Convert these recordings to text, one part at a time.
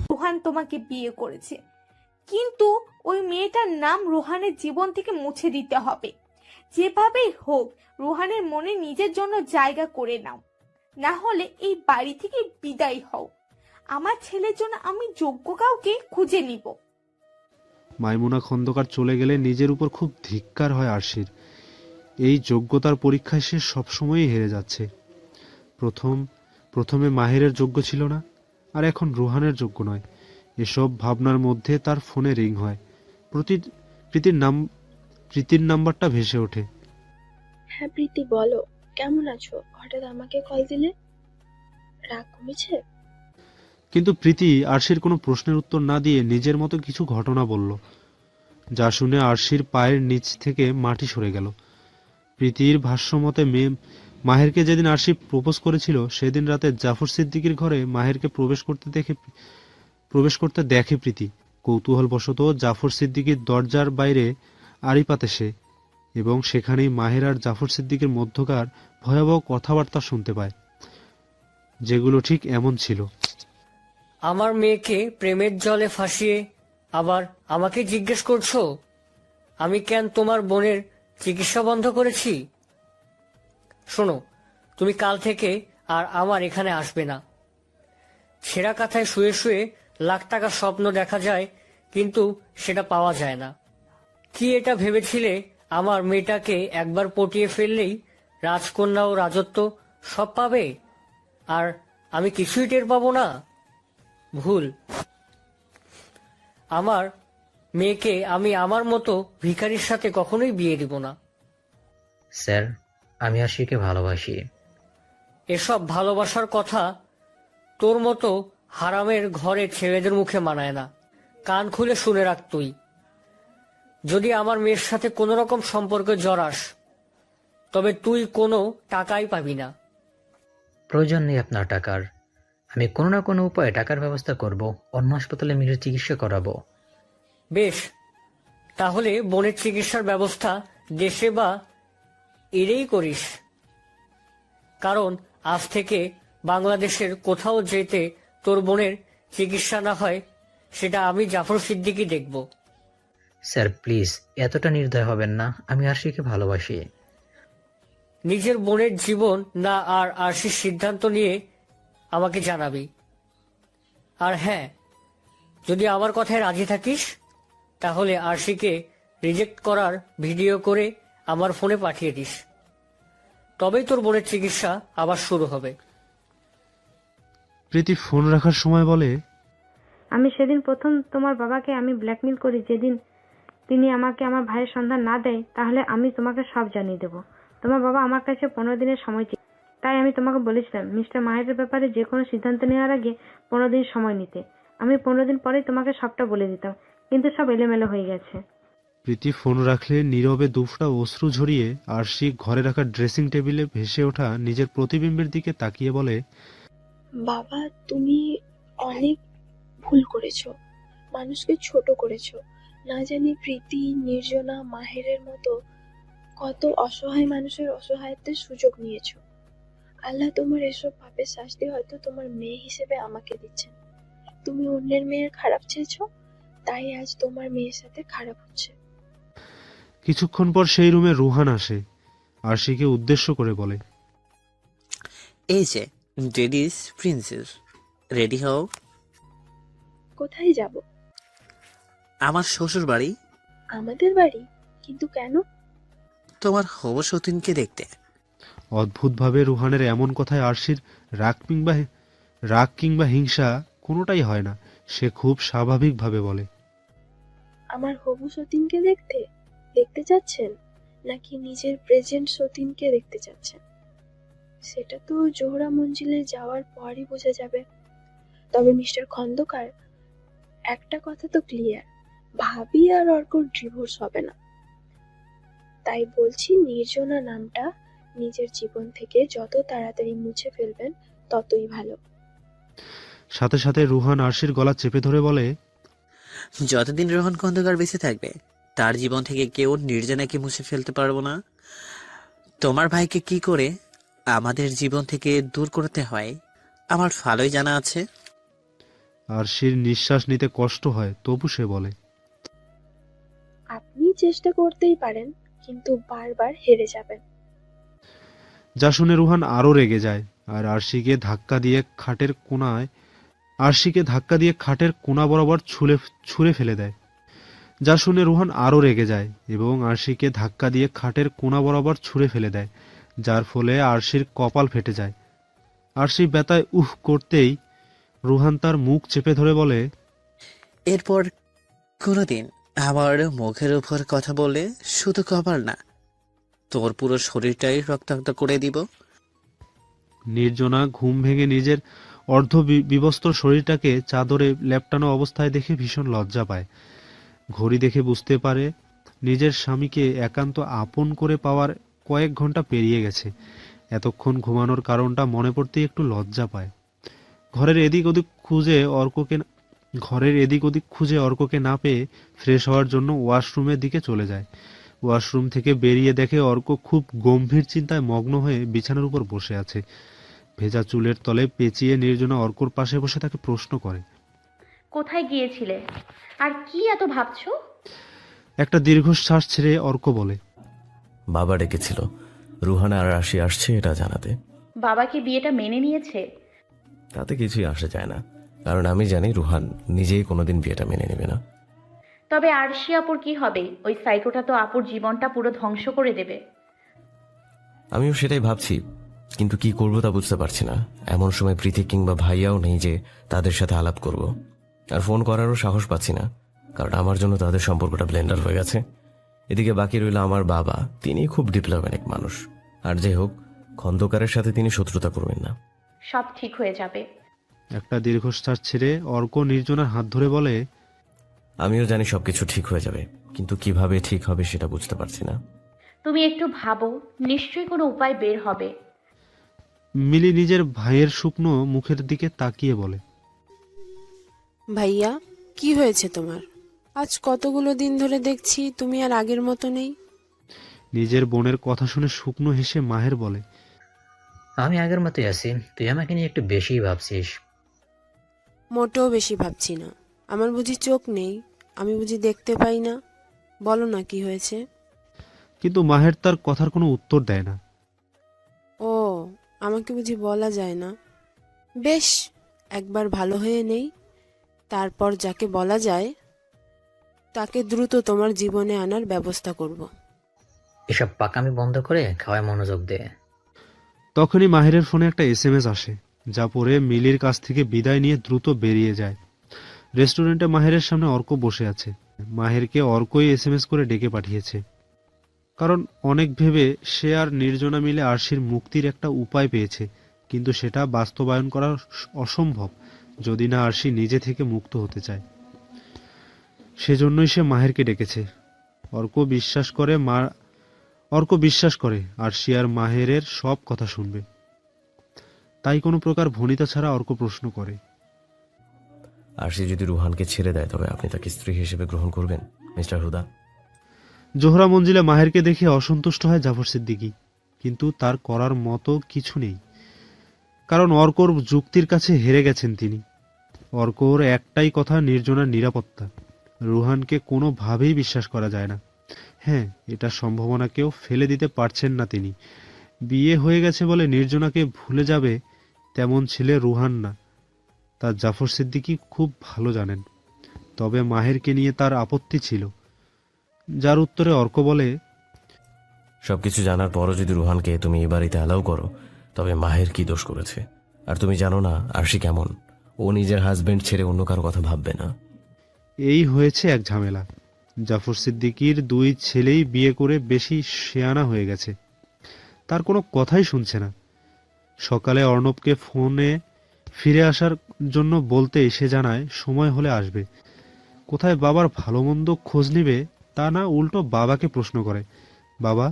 রোহান তোমাকে বিয়ে করেছে, কিন্তু ওই মেয়েটার নাম রোহানের জীবন থেকে মুছে দিতে হবে। যেভাবেই হোক রোহানের মনে নিজের জন্য জায়গা করে নাও, না হলে এই বাড়ি থেকে বিদায় হও। আমার ছেলের জন্য আমি যোগ্য কাউকে খুঁজে নিব। মাইমুনা খন্দকার চলে গেলে নিজের উপর খুব ধিক্কার হয় আরশির। এই যোগ্যতার পরীক্ষায় সে সবসময়ই হেরে যাচ্ছে। প্রথমে মাহিরের যোগ্য ছিল না, আর এখন রোহানের যোগ্য নয়। এসব ভাবনার মধ্যে তার ফোনে রিং হয়। প্রীতির নাম্বারটা ভেসে ওঠে। হ্যাঁ প্রীতি, বলো কেমন আছো? হঠাৎ আমাকে কল দিলে, রাগ কমেছে? কিন্তু প্রীতি আরশির কোনো প্রশ্নের উত্তর না দিয়ে নিজের মতো কিছু ঘটনা বলল, যা শুনে আরশির পায়ের নিচ থেকে মাটি সরে গেল। প্রীতির ভাষ্যমতে মাহেরকে যেদিন আরশি প্রপোজ করেছিল সেদিন রাতে জাফর সিদ্দিকীর ঘরে মাহেরকে প্রবেশ করতে দেখে প্রীতি। কৌতূহলবশত জাফর সিদ্দিকীর দরজার বাইরে আড়ি পাতে সে, এবং সেখানেই মাহের আর জাফর সিদ্দিকীর মধ্যকার ভয়াবহ কথাবার্তা শুনতে পায়, যেগুলো ঠিক এমন ছিল। আমার মেয়েকে প্রেমের জলে ফাঁসিয়ে আবার আমাকে জিজ্ঞেস করছো আমি কেন তোমার বোনের চিকিৎসা বন্ধ করেছি? শোনো, তুমি কাল থেকে আর আমার এখানে আসবে না। ছেঁড়া কাঁথায় শুয়ে শুয়ে লাখ টাকার স্বপ্ন দেখা যায়, কিন্তু সেটা পাওয়া যায় না। কি এটা ভেবেছিলে আমার মেয়েটাকে একবার পটিয়ে ফেললেই রাজকন্যা ও রাজত্ব সব পাবে, আর আমি কিছুই টের পাবো না? ভুল। আমার মেয়েকে আমি আমার মতো ভিখারির সাথে কখনোই বিয়ে দিব না। স্যার, আমি আশিকে ভালোবাসি। এসব ভালোবাসার কথা তোর মতো হারামের ঘরে ছেলেদের মুখে মানায় না। কান খুলে শুনে রাখ, তুই যদি আমার মেয়ের সাথে কোনো রকম সম্পর্কে জড়াস তবে তুই কোনো টাকাই পাবি না। প্রয়োজন নেই আপনার টাকার। আমি কোনো না কোনো উপায়ে টাকার ব্যবস্থা করব, অন্য হাসপাতালে মেয়ের চিকিৎসা করাবো। বেশ, তাহলে বোনের চিকিৎসার ব্যবস্থা দেশে বা এরেই করিস, কারণ আজ থেকে বাংলাদেশের কোথাও যেতে তোর বোনের চিকিৎসা না হয় সেটা আমি জাফর সিদ্দিকী দেখব। স্যার প্লিজ, এতটা নির্দয় হবেন না। আমি আশিকে ভালোবাসি। নিজের বোনের জীবন না আর আরশির সিদ্ধান্ত নিয়ে আমাকে জানাবি। আর হ্যাঁ, যদি আমার কথায় রাজি থাকিস তাহলে আরশিকে রিজেক্ট করার ভিডিও করে আমার ফোনে পাঠিয়ে দিস, তবেই তোর বোনের চিকিৎসা আবার শুরু হবে। প্রীতি ফোন রাখার সময় বলে, আমি সেদিন প্রথম তোমার বাবাকে আমি ব্ল্যাকমেল করি, যেদিন তিনি আমাকে আমার ভাইয়ের সন্ধান না দেয় তাহলে আমি তোমাকে সব জানিয়ে দেব। তোমার বাবা আমার কাছে 15 দিনের সময় চেয়ে, তাই আমি তোমাকে বলেছিলাম মিস্টার মাহেরের ব্যাপারে যে কোনো সিদ্ধান্ত নেওয়ার আগে 15 দিন সময় নিতে। আমি 15 দিন পরেই তোমাকে সবটা বলে দিতাম, কিন্তু সব এলোমেলো হয়ে গেছে। প্রীতি ফোন রাখলে নীরবে দুফটা অশ্রু ঝরিয়ে আরশি ঘরে রাখা ড্রেসিং টেবিলে ভেসে ওঠা নিজের প্রতিবিম্বের দিকে তাকিয়ে বলে, বাবা, তুমি অনেক ভুল করেছো, মানুষকে ছোট করেছো। না জানি প্রীতি, নির্জনা, মাহেরের মতো কত অসহায় মানুষের অসহায়ত্বের সুযোগ নিয়েছো। আল্লাহ তোমার এসব পাপের শাস্তি হয়তো তোমার মেয়ে হিসেবে আমাকে দিচ্ছেন। তুমি অন্যের মেয়ের খারাপ চেয়েছো, তাই আজ তোমার মেয়ের সাথে খারাপ হচ্ছে। কিছুক্ষণ পর সেই রুমে রুহান আসে। আরশিকে উদ্দেশ্য করে বলে, এই যে লেডিস প্রিন্সেস, রেডি হও। কোথায় যাব? আমার শ্বশুর বাড়ি। আমাদের বাড়ি? কিন্তু কেন? তোমার হবু সতীনকে দেখতে। অদ্ভুতভাবে রুহানের এমন কথায় আরশির রাগ কিংবা হিংসা কোনোটাই হয় না। সে খুব স্বাভাবিকভাবে বলে, আমার হবু সতীনকে দেখতে চাচ্ছেন, নাকি নিজের প্রেজেন্ট সতীনকে দেখতে চাচ্ছেন? সেটা তো জোহরা মঞ্জিলে যাওয়ার পরই বোঝা যাবে। তবে মিস্টার খন্দকার, একটা কথা তো ক্লিয়ার, ভাবি আর অর্কর ডিভোর্স হবে না। তাই বলছি, নির্জনা নামটা নিজের জীবন থেকে যত তাড়াতাড়ি মুছে ফেলবেন ততই ভালো। সাথে সাথে রুহান আরশির গলা চেপে ধরে বলে, যতদিন রোহন খন্দকার বেঁচে থাকবে তার জীবন থেকে কেউ নির্জনাকে মুছে ফেলতে পারবো না। তোমার ভাইকে কি করে আমাদের জীবন থেকে দূর করতে হয় আমার ভালোই জানা আছে। আরশির নিঃশ্বাস নিতে কষ্ট হয়, তবু সে বলে, আপনি চেষ্টা করতেই পারেন, কিন্তু বারবার হেরে যাবেন। যা শুনে রুহান আরো রেগে যায় আর আরশিকে ধাক্কা দিয়ে খাটের কোণা বরাবর ছুঁড়ে ফেলে দেয়। যা শুনে রুহান আরো রেগে যায় এবং আরশিকে ধাক্কা দিয়ে খাটের কোণা বরাবর ছুঁড়ে ফেলে দেয়, যার ফলে আরশির কপাল ফেটে যায়। আরশি ব্যথায় উহ করতেই রুহান তার মুখ চেপে ধরে বলে, এরপর কোনোদিন আমার মুখের উপর কথা বলে শুধু কপাল না, তোর পুরো শরীরটাই রক্তাক্ত করে দিব। নির্জনা ঘুম ভেঙে নিজের বিবস্ত্র শরীরটাকে চাদরে লেপটানো অবস্থায় দেখে ভীষণ লজ্জা পায়। ঘড়ি দেখে বুঝতে পারে নিজের স্বামীকে একান্ত আপন করে পাওয়ার কয়েক ঘন্টা পেরিয়ে গেছে। এতক্ষণ ঘুমানোর কারণটা মনে পড়তেই একটু লজ্জা পায়। ঘরের এদিক ওদিক খুঁজে অর্ককে না পেয়ে ফ্রেশ হওয়ার জন্য ওয়াশরুমের দিকে চলে যায়। ওয়াশরুম থেকে বেরিয়ে দেখে অর্ক খুব গম্ভীর চিন্তায় মগ্ন হয়ে বিছানার উপর বসে আছে। ভেজা চুলের তলে পেঁচিয়ে নির্জনা অর্কর পাশে বসে তাকে প্রশ্ন করে, কোথায় গিয়েছিলে আর কি এত ভাবছো? একটা দীর্ঘশ্বাস ছেড়ে অর্ক বলে, বাবা ডেকেছিল রুহানা আর আরশি আসছে এটা জানাতে। বাবা কি বিয়েটা মেনে নিয়েছে? তাতে কিছুই আসে যায় না, কারণ আমি জানি রুহান নিজেই কোনোদিন বিয়েটা মেনে নেবে না। তবে আরশি আপুর কি হবে? ওই সাইকোটা তো আপুর জীবনটা পুরো ধ্বংস করে দেবে। আমিও সেটাই ভাবছি, কিন্তু কি করবো তা বুঝতে পারছি না। এমন সময় প্রীতি কিংবা ভাইয়াও নেই যে তাদের সাথে আলাপ করব, আর ফোন করারও সাহস পাচ্ছি না, কারণ আমার জন্য তাদের সম্পর্কটা ব্লেন্ডার হয়ে গেছে। এদিকে বাকি রইল আমার বাবা, তিনি খুব ডিপ্লোম্যাটিক মানুষ, আর যাই হোক খন্দকারের সাথে তিনি শত্রুতা করবেন না। সব ঠিক হয়ে যাবে। একটা দীর্ঘশ্বাস ছেড়ে অর্ক নির্জনার হাত ধরে বলে, আমিও জানি সবকিছু ঠিক হয়ে যাবে, কিন্তু কিভাবে ঠিক হবে সেটা বুঝতে পারছি না। তুমি একটু ভাবো, নিশ্চয়ই কোনো উপায় বের হবে। মিলি নিজের ভাইয়ের শুকনো মুখের দিকে তাকিয়ে বলে, ভাইয়া, কি হয়েছে তোমার? আজ কতগুলো দিন ধরে দেখছি তুমি আর আগের মতো নেই। নিজের বোনের কথা শুনে শুকনো হেসে মাহের বলে, আমি আগের মতোই আছি, তুই আমাকে নিয়ে একটু বেশিই ভাবছিস। মোটেও বেশি ভাবছি না। আমার বুঝি চোখ নেই? আমি বুঝি দেখতে পাই না? বলো না কি হয়েছে। কিন্তু মাহের তার কথার কোনো উত্তর দেয় না। ও, আমাকে বুঝি বলা যায় না? বেশ, একবার ভালো হয়ে নেই, তারপর যাকে বলা যায় তাকে দ্রুত তোমার জীবনে আনার ব্যবস্থা করব। এসব পাকামি বন্ধ করে খাওয়ায় মনোযোগ দে। তখনই মাহেরের ফোনে একটা এসএমএস আসে, যা পড়ে মিলির কাছ থেকে বিদায় নিয়ে দ্রুত বেরিয়ে যায়। রেস্টুরেন্টে মাহেরের সামনে অর্ক বসে আছে। মাহেরকে অর্কই এসএমএস করে ডেকে পাঠিয়েছে, কারণ অনেক ভেবে সে আর নির্জনা মিলে আরশির মুক্তির একটা উপায় পেয়েছে, কিন্তু সেটা বাস্তবায়ন করা অসম্ভব যদি না আরশি নিজে থেকে মুক্ত হতে চায়। সেজন্যই সে মাহেরকে ডেকেছে। অর্ক বিশ্বাস করে আরশি আর মাহেরের সব কথা শুনবে। তাই কোনো প্রকার ভনিতা ছাড়া অর্ক প্রশ্ন করে, আরশি যদি রুহানকে ছেড়ে দেয় তবে আপনি তাকে স্ত্রী হিসেবে গ্রহণ করবেন মিস্টার হুদা? জোহরা মঞ্জিলে মাহেরকে দেখে অসন্তুষ্ট হয় জাফর সিদ্দিকী, কিন্তু তার করার মতো কিছু নেই, কারণ অর্কর যুক্তির কাছে হেরে গেছেন তিনি। অর্কর একটাই কথা, নির্জনার নিরাপত্তা। রুহানকে কোনোভাবেই বিশ্বাস করা যায় না। হ্যাঁ, এটা সম্ভাবনাকেও ফেলে দিতে পারছেন না তিনি। বিয়ে হয়ে গেছে বলে নির্জনাকে ভুলে যাবে তেমন ছেলে রুহান না, তা জাফর সিদ্দিকী খুব ভালো জানেন। তবে মাহেরকে নিয়ে তার আপত্তি ছিল, যার উত্তরে অর্ক বলে, সবকিছু জানার পরও যদি রুহানকে তুমি এই বাড়িতে অ্যালাউ করো তবে মাহের কি দোষ করেছে? আর তুমি জানো না আরশি কেমন, ও নিজের হাজবেন্ড ছেড়ে অন্য কারো কথা ভাববে না। এই হয়েছে এক ঝামেলা। জাফর সিদ্দিকীর দুই ছেলেই বিয়ে করে বেশি শেয়ানা হয়ে গেছে, তার কোনো কথাই শুনছে না। সকালে অর্ণবকে ফোনে ফিরে আসার জন্য বলতে সে জানায় সময় হলে আসবে। কোথায় বাবার ভালো মন্দ খোঁজ নিবে তা না, উল্টো বাবাকে প্রশ্ন করে, বাবা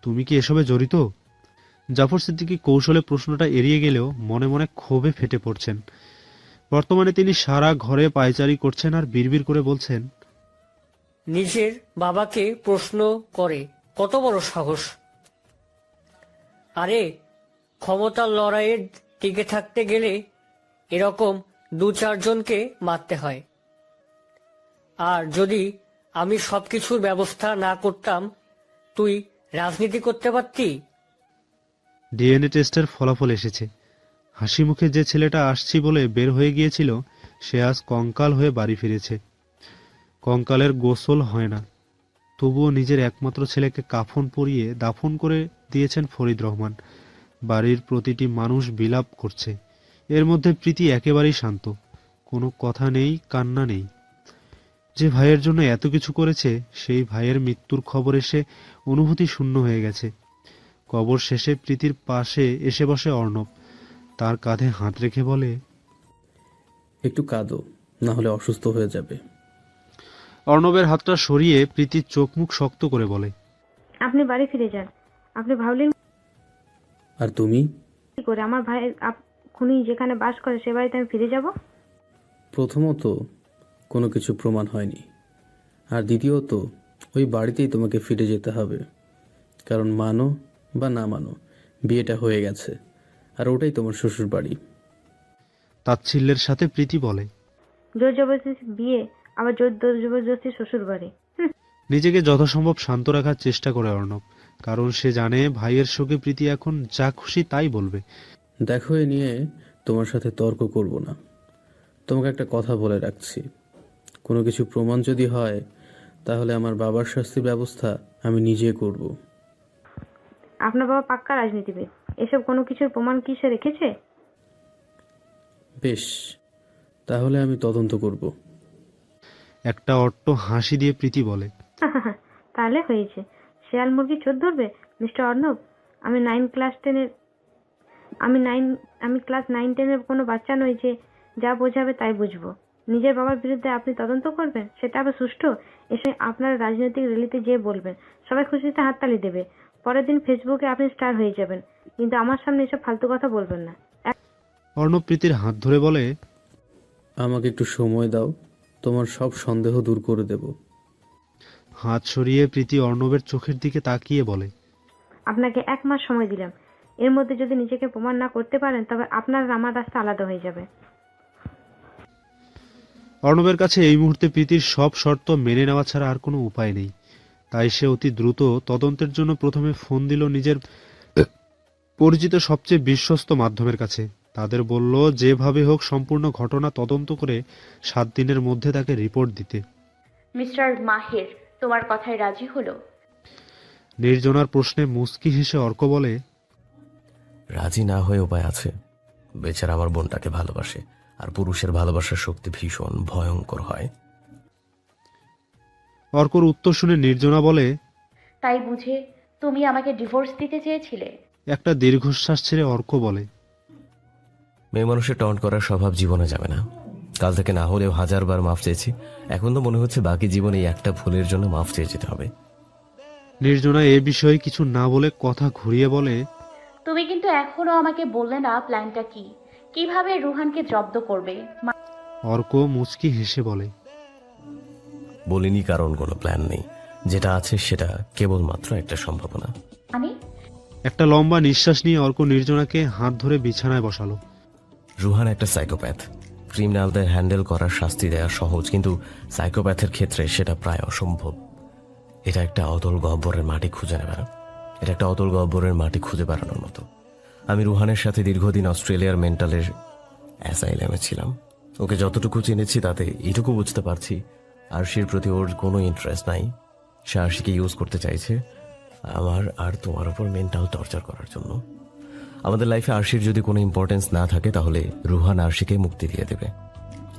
তুমি কি এসবে জড়িত? জাফর সিদ্দিকী কৌশলে প্রশ্নটা এড়িয়ে গেলেও মনে মনে ক্ষোভে ফেটে পড়ছেন। বর্তমানে তিনি সারা ঘরে পায়চারি করছেন আর বিড়বিড় করে বলছেন, নিজের বাবাকে প্রশ্ন করে কত বড় সাহস! আরে ক্ষমতার লড়াইয়ে টিকে থাকতে গেলে এরকম 2-4 জনকে মারতে হয়। আর যদি আমি সবকিছুর ব্যবস্থা না করতাম, তুই রাজনীতি করতে পারতি? ডিএনএ টেস্টের ফলাফল এসেছে। হাসি মুখে যে ছেলেটা আসছি বলে বের হয়ে গিয়েছিল সে আজ কঙ্কাল হয়ে বাড়ি ফিরেছে। কঙ্কালের গোসল হয় না, তবুও নিজের একমাত্র ছেলেকে কাফন পরিয়ে দাফন করে দিয়েছেন ফরিদ রহমান। বাড়ির প্রতিটি মানুষ বিলাপ করছে। এর মধ্যে প্রীতি একেবারেই শান্ত, কোনো কথা নেই, কান্না নেই। যে ভাইয়ের জন্য এত কিছু করেছে সেই ভাইয়ের মৃত্যুর খবর এসে অনুভূতি শূন্য হয়ে গেছে। কবর শেষে প্রীতির পাশে এসে বসে অর্ণব, তার কাঁধে হাত রেখে বলে, একটু কাঁদো, না হলে অসুস্থ হয়ে যাবে। অর্ণবের হাতটা সরিয়ে প্রীতির চোখ মুখ শক্ত করে বলে, আপনি বাড়ি ফিরে যান। আপনি ভাবলেন আর তুমি? কি করে আমার ভাই খুনি যেখানে বাস করে সে বাড়িতে আমি ফিরে যাব? প্রথমত কোনো কিছু প্রমাণ হয়নি, আর দ্বিতীয়ত ওই বাড়িতেই তোমাকে ফিরে যেতে হবে, কারণ মানো বা না মানো বিয়েটা হয়ে গেছে, আর ওটাই তোমার শ্বশুর বাড়ি। তাচ্ছিল্যের সাথে প্রীতি বলে, জোর জবরদস্তি বিয়ে, আবার জোর জবরদস্তি শ্বশুর বাড়ি। নিজেকে যথাসম্ভব শান্ত রাখার চেষ্টা করে অর্ণব, কারণ সে জানে ভাইয়ের শোকে প্রীতি এখন যা খুশি তাই বলবে। দেখো, এ নিয়ে তোমার সাথে তর্ক করব না। তোমাকে একটা কথা বলে রাখছি, কোনো কিছু প্রমাণ যদি হয় তাহলে আমার বাবার শাস্তির ব্যবস্থা আমি নিজে করব। আপনার বাবা পাক্কা রাজনীতিবিদ, এসব কোনো কিছুর প্রমাণ কি সে রেখেছে? বেশ, তাহলে আমি তদন্ত করব। একটা অট্ট হাসি দিয়ে প্রীতি বলে, তাহলে হয়েছে। শেয়াল মুরগি চোর ধরবে মিস্টার অর্ণব। আমি ক্লাস 9-10 কোনো বাচ্চা নই যে যা বোঝাবে তাই বুঝবো। নিজের বাবার বিরুদ্ধে আপনি তদন্ত করবেন, সেটা আবার সুষ্ঠু? এসে আপনার রাজনৈতিক র্যালিতে যেয়ে বলবেন, সবাই খুশিতে হাততালি দেবে। পরের দিন ফেসবুকে আপনি স্টার হয়ে যাবেন, কিন্তু আমার সামনে এসব ফালতু কথা বলবেন না। অর্ণব প্রীতির হাত ধরে বলে, আমাকে একটু সময় দাও, তোমার সব সন্দেহ দূর করে দেব। হাত সরিয়ে প্রীতি অর্ণবের চোখের দিকে তাকিয়ে বলে, আপনাকে 1 মাস সময় দিলাম, এর মধ্যে যদি নিজেকে প্রমাণ না করতে পারেন তবে আপনার আর আমার রাস্তা আলাদা হয়ে যাবে। অর্ণবের কাছে এই মুহূর্তে প্রীতির সব শর্ত মেনে নেওয়া ছাড়া আর কোনো উপায় নেই। তাই সে অতি দ্রুত তদন্তের জন্য প্রথমে ফোন দিল নিজের পরিচিত সবচেয়ে বিশ্বস্ত মাধ্যমের কাছে। তাদের বলল যেভাবে হোক সম্পূর্ণ ঘটনা তদন্ত করে 7 দিনের মধ্যে তাকে রিপোর্ট দিতে। মিস্টার মাহের তোমার কথায় রাজি হলো? নির্জনার প্রশ্নে মুচকি হেসে অর্ক বলে, রাজি না হয়ে উপায় আছে। বেচারা আমার বোনটাকে ভালোবাসে, আর পুরুষের ভালোবাসার শক্তি ভীষণ ভয়ঙ্কর হয়। অর্কর উত্তর শুনে নির্জনা বলে, তাই বুঝে তুমি আমাকে ডিভোর্স দিতে চেয়েছিলে? একটা দীর্ঘশ্বাস ছেড়ে অর্ক বলে, মেয়ে মানুষের টন্ট করার স্বভাব জীবনে যাবে না। কাল থেকে না হলেও 1000 বার মাফ চেয়েছি, এখন তো মনে হচ্ছে বাকি জীবনে এই একটা ভুলের জন্য মাফ চেয়ে যেতে হবে। নির্জনা এ বিষয়ে কিছু না বলে কথা ঘুরিয়ে বলে, তুমি কিন্তু এখনো আমাকে বললে না প্ল্যানটা কি, কিভাবে রুহানকে জব্দ করবে? অর্ক মুচকি হেসে বলে, বলিনি কারণ কোনো প্ল্যান নেই, যেটা আছে সেটা কেবলমাত্র একটা সম্ভাবনা। মানে? একটা লম্বা নিঃশ্বাস নিয়ে অর্ক নির্জনাকে হাত ধরে বিছানায় বসালো। রুহান একটা সাইকোপ্যাথ। ক্রিমিনালদের হ্যান্ডেল করার শাস্তি দেওয়া সহজ, কিন্তু সাইকোপ্যাথের ক্ষেত্রে সেটা প্রায় অসম্ভব। এটা একটা অতল গহ্বরের মাটি খুঁজে নেবে না, এটা একটা অতল গহ্বরের মাটি খুঁজে বেড়ানোর মতো। আমি রুহানের সাথে দীর্ঘদিন অস্ট্রেলিয়ার মেন্টালের অ্যাসাইলামে ছিলাম। ওকে যতটুকু চিনেছি তাতে এটুকু বুঝতে পারছি আরশির প্রতি ওর কোনো ইন্টারেস্ট নাই। সে আরশিকে ইউজ করতে চাইছে আমার আর তোমার উপর মেন্টাল টর্চার করার জন্য। আমাদের লাইফে আরশির যদি কোনো ইম্পর্টেন্স না থাকে তাহলে রুহান আরশিকে মুক্তি দিয়ে দেবে।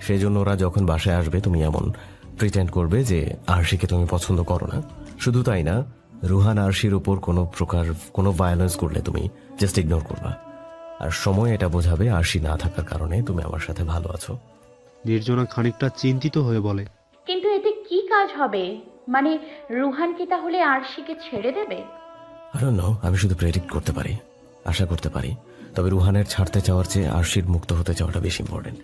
সেই জন্য ওরা যখন বাসায় আসবে তুমি এমন প্রিটেন্ড করবে যে আরশিকে তুমি পছন্দ করো না। শুধু তাই না, রুহান আরশির উপর কোনো ভায়োলেন্স করলে তুমি জাস্ট ইগনোর করবা, আর সময় এটা বোঝাবে আরশি না থাকার কারণে তুমি আমার সাথে ভালো আছো। নির্জনা খানিকটা চিন্তিত হয়ে বলে, কিন্তু এতে কি কাজ হবে? মানে রুহান কি তাহলে আরশিকে ছেড়ে দেবে? I don't know, আমি শুধু প্রেডিক্ট করতে পারি, আশা করতে পারি। তবে রুহানের ছাড়তে চাওয়ার চেয়ে আরশির মুক্ত হতে চাওয়াটা বেশি ইম্পর্টেন্ট।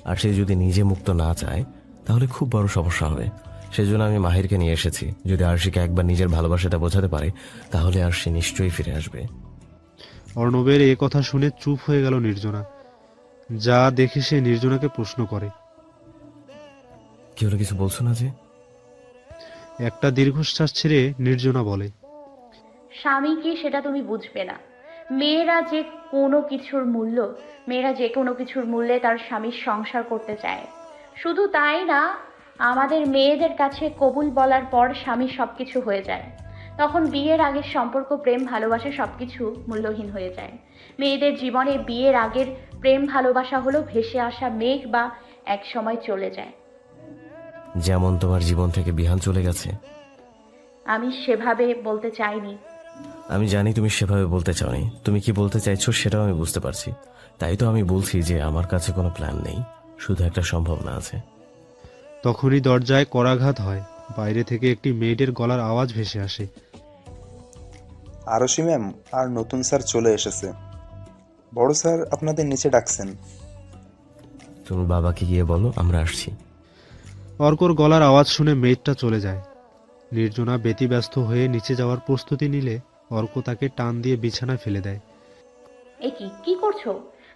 আর সে যদি নিজে মুক্ত না চায় তাহলে খুব বড় সমস্যা হবে। সেজন্য আমি মাহিরকে নিয়ে এসেছি। যদি আরশিকে একবার নিজের ভালোবাসাটা বোঝাতে পারে তাহলে আরশি নিশ্চয়ই ফিরে আসবে। অর্ণবের এ কথা শুনে চুপ হয়ে গেল নির্জনা। যা দেখে সে নির্জনাকে প্রশ্ন করে। কি হলো, কিছু বলছো না যে? একটা দীর্ঘশ্বাস ছেড়ে নির্জনা বলে, স্বামী কি সেটা তুমি বুঝবে না। মেয়েরা যে কোনো কিছুর মূল্যে তার স্বামীর সংসার করতে চায়। শুধু তাই না, আমাদের মেয়েদের কাছে কবুল বলার পর স্বামী সবকিছু হয়ে যায়। তখন বিয়ের আগের সম্পর্ক, প্রেম, ভালোবাসা সবকিছু মূল্যহীন হয়ে যায়। মেয়েদের জীবনে বিয়ের আগের প্রেম ভালোবাসা হলো ভেসে আসা মেঘ, বা এক সময় চলে যায়। যেমন তোমার জীবন থেকে বিহান চলে গেছে। আমি সেভাবে বলতে চাইনি। আমি জানি তুমি সেভাবে বলতে চাওনি। তুমি কি বলতে চাইছো সেটাও আমি বুঝতে পারছি। তাই তো আমি বলছি যে আমার কাছে কোনো প্ল্যান নেই, শুধু একটা সম্ভাবনা আছে। তখনই দরজায় করাঘাত হয়। বাইরে থেকে একটি মেয়েদের গলার আওয়াজ ভেসে আসে। আরশি ম্যাম আর নতুন স্যার চলে এসেছে। বড় স্যার আপনাদের নিচে ডাকছেন। তুমি বাবাকে গিয়ে বলো আমরা আসছি। অর্কর গলার আওয়াজ শুনে মেয়েটা চলে যায়। নির্জনা ব্যতিব্যস্ত হয়ে নিচে যাওয়ার প্রস্তুতি নিলে অর্ক তাকে টান দিয়ে বিছানায় ফেলে দেয়। এ কি করছো?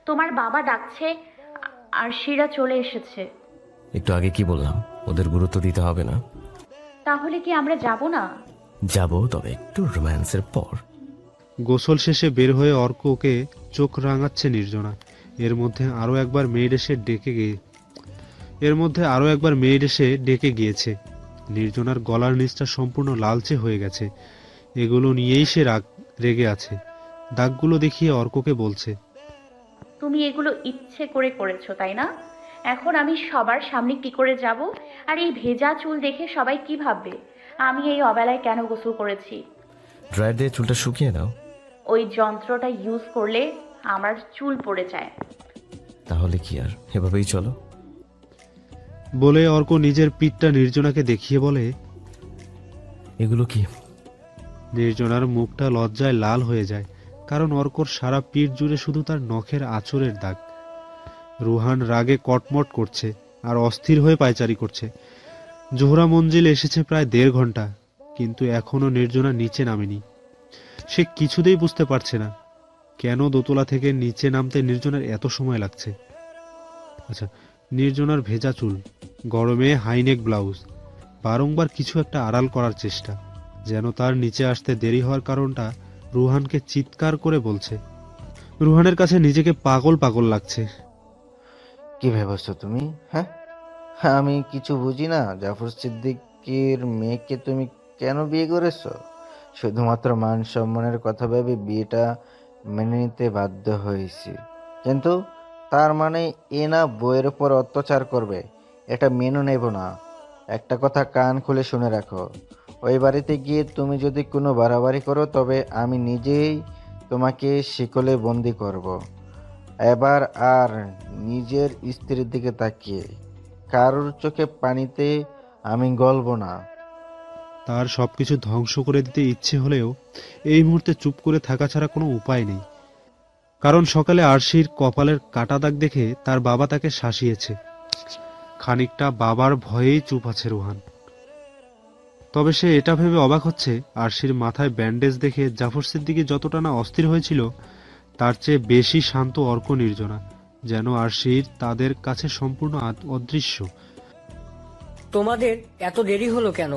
তোমার বাবা ডাকছে, আর শিরা চলে এসেছে। একটু আগে কি বললাম, ওদের গুরুত্ব দিতে হবে না। তাহলে কি আমরা যাব না? যাবো, তবে একটু রোম্যান্সের পর। গোসল শেষে বের হয়ে অর্ককে চোখ রাঙাচ্ছে নির্জনা। এর মধ্যে আরো একবার মেয়েড এসে ডেকে গিয়েছে। নির্জনার গলার নিচটা সম্পূর্ণ লালচে হয়ে গেছে। এগুলো নিয়েই সে রেগে আছে। দাগগুলো দেখিয়ে অর্ককে বলছে, তুমি এগুলো ইচ্ছে করে করেছো, তাই না? এখন আমি সবার সামনে কি করে যাব? আর এই ভেজা চুল দেখে সবাই কি ভাববে? আমি এই অবেলায় কেন গোসল করেছি? ড্রায়ার দিয়ে চুলটা শুকিয়ে নাও। ওই যন্ত্রটা ইউজ করলে আমার চুল পড়ে যায়। তাহলে কি আর এভাবেই চলো? বলে অর্ক নিজের পিঠটা নির্জনাকে দেখিয়ে বলে, এগুলো কি? নির্জনার মুখটা লজ্জায় লাল হয়ে যায়, কারণ অর্কর সারা পিঠ জুড়ে শুধু তার নখের আঁচড়ের দাগ। রুহান রাগে কটমট করছে আর অস্থির হয়ে পায়চারি করছে। জোহরা মঞ্জিল এসেছে প্রায় 1.5 ঘন্টা, কিন্তু এখনো নির্জনা নিচে নামেনি। সে কিছুতেই বুঝতে পারছে না কেন দোতলা থেকে নিচে নামতে নির্জনার এত সময় লাগছে। আচ্ছা, নির্জনার ভেজা চুল, গরমে হাইনেক ব্লাউজ, বারংবার কিছু একটা আড়াল করার চেষ্টা, যেন তার নিচে আসতে দেরি হওয়ার কারণটা রুহানকে চিৎকার করে বলছে। রুহানের কাছে নিজেকে পাগল পাগল লাগছে। কি ভেবেছো তুমি? হ্যাঁ, আমি কিছু বুঝি না? জাফর সিদ্দিকের মেয়েকে তুমি কেন বিয়ে করেছো? শুধুমাত্র মান সম্মানের কথা ভেবে বিয়েটা মেনে নিতে বাধ্য হয়েছি, কিন্তু তার মানে এ না বইয়ের উপর অত্যাচার করবে, এটা মেনে নেব না। একটা কথা কান খুলে শুনে রাখো, ওই বাড়িতে গিয়ে তুমি যদি কোনো বাড়াবাড়ি করো তবে আমি নিজেই তোমাকে শিকলে বন্দি করব। এবার আর নিজের স্ত্রীর দিকে তাকিয়ে কারোর চোখে পানিতে আমি গলবো না। তার সবকিছু ধ্বংস করে দিতে ইচ্ছে হলেও এই মুহূর্তে চুপ করে থাকা ছাড়া কোনো উপায় নেই। কারণ সকালে আরশির কপালের কাটা দাগ দেখে তার বাবা তাকে শাসিয়েছে। খানিকটা বাবার ভয়েই চুপ আছে রুহান। তবে সে এটা ভেবে অবাক হচ্ছে, আরশির মাথায় ব্যান্ডেজ দেখে জাফর সিদ্দিকী যতটা না অস্থির হয়েছিল, তার চেয়ে বেশি শান্ত অর্ক নির্জনা, যেন আরশির তাদের কাছে সম্পূর্ণ অদৃশ্য। তোমাদের এত দেরি হলো কেন?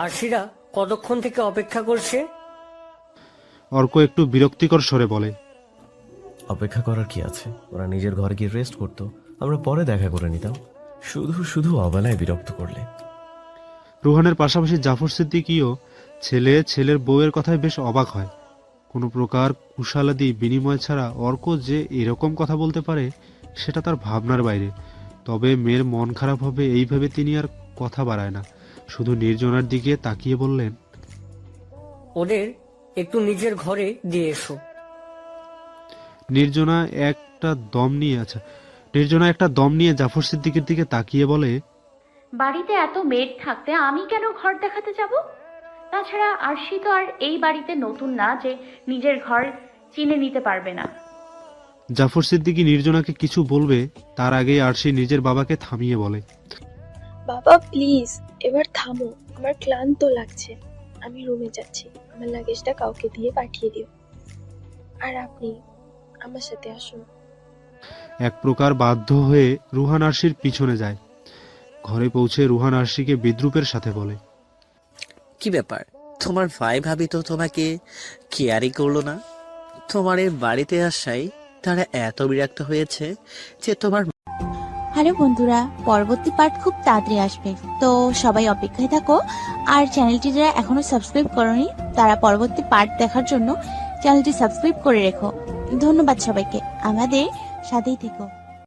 আরশিরা কতক্ষণ থেকে অপেক্ষা করছে? অর্ক একটু বিরক্তিকর স্বরে বলে, অপেক্ষা করার কি আছে, ওরা নিজের ঘরে গিয়ে রেস্ট করতো, আমরা পরে দেখা করে নিতাম। শুধু শুধু অবেলায় বিরক্ত করলে। রুহানের পাশাপাশি জাফর সিদ্দিকীও ছেলের বউয়ের কথায় বেশ অবাক হয়। কোনো প্রকার কুশালাদি বিনিময় ছাড়া অর্ক যে এরকম কথা বলতে পারে সেটা তার ভাবনার বাইরে। তবে মেয়ের মন খারাপ হবে এই ভেবে তিনি আর কথা বাড়ায় না, শুধু নির্জনার দিকে তাকিয়ে বললেন, ওদের একটু নিজের ঘরে দিয়ে এসো। নির্জনা একটা দম নিয়ে জাফর সিদ্দিকের দিকে তাকিয়ে বলে, বাড়িতে এত মেড থাকতে আমি কেন ঘর দেখাতে যাব? তাছাড়া আরশি তো আর এই বাড়িতে নতুন না যে নিজের ঘর চিনে নিতে পারবে না। জাফর সিদ্দিকী নির্জনাকে কিছু বলবে তার আগেই আরশি নিজের বাবাকে থামিয়ে বলে, বাবা প্লিজ এবার থামো, আমার ক্লান্ত লাগছে, আমি রুমে যাচ্ছি, আমার লাগেজটা কাউকে দিয়ে পাঠিয়ে দিও। আর আপনি আমার সাথে আসুন। এক প্রকার বাধ্য হয়ে রুহান আরশির পিছনে যায়। ঘরে পৌঁছে রুহান আরশিকে বিদ্রুপের সাথে বলে, কি ব্যাপার, তোমার ভাই ভাবি তো তোমাকে কেয়ারই করলো না। তোমার এই বাড়িতে আসায় তারা এত বিরক্ত হয়েছে যে তোমার। হ্যালো বন্ধুরা, পরবর্তী পার্ট খুব তাড়াতাড়ি আসবে, তো সবাই অপেক্ষায় থাকো। আর চ্যানেলটি যারা এখনো সাবস্ক্রাইব করনি তারা পরবর্তী পার্ট দেখার জন্য চ্যানেলটি সাবস্ক্রাইব করে রেখো। ধন্যবাদ সবাইকে, আমাদের সাথেই থেকো।